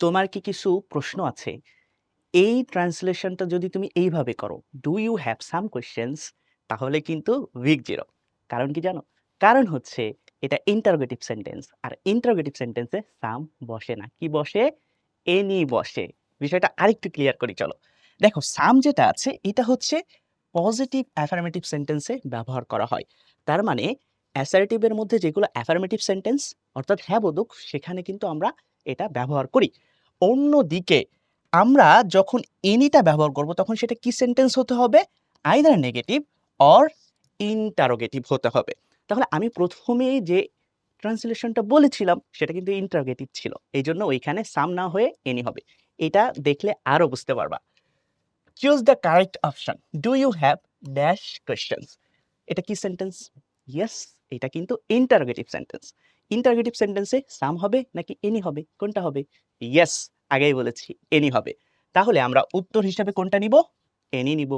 তোমার কি কিছু প্রশ্ন আছে? এই ট্রান্সলেশনটা যদি তুমি এইভাবে করো, do you have some questions, তাহলে কিন্তু উইক 0। কারণ কি জানো? কারণ হচ্ছে এটা ইন্টারোগেটিভ সেন্টেন্স, আর ইন্টারোগেটিভ সেন্টেন্সে সাম বসে না। কি বসে? এনি বসে। বিষয়টা আরেকটু ক্লিয়ার করি চলো। দেখো, সাম যেটা আছে এটা হচ্ছে পজিটিভ অ্যাফার্মেটিভ সেন্টেন্সে ব্যবহার করা হয়। তার মানে অ্যাসার্টিভের মধ্যে যেগুলো অ্যাফার্মেটিভ সেন্টেন্স অর্থাৎ হ্যাঁ বোধক, সেখানে কিন্তু আমরা এটা ব্যবহার করি। অন্যদিকে আমরা যখন এনিটা ব্যবহার করব তখন সেটা কি সেন্টেন্স হতে হবে? আইদার নেগেটিভ অর ইন্টারোগেটিভ হতে হবে। তাহলে আমি প্রথমেই যে ট্রান্সলেশনটা বলেছিলাম সেটা কিন্তু ইন্টারোগেটিভ ছিল, এই জন্য ওইখানে সাম না হয়ে এনি হবে। এটা দেখলে আরো বুঝতে পারবা। Choose the correct option. Do you have dash questions, এটা কি সেন্টেন্স? ইয়েস, এটা কিন্তু ইন্টারোগেটিভ সেন্টেন্স। ইন্টারোগেটিভ সেন্টেন্সে সাম হবে নাকি এনি হবে? কোনটা হবে? ইয়েস, আগেই বলেছি এনি হবে। তাহলে আমরা উত্তর হিসাবে কোনটা নিব? এনি নিব।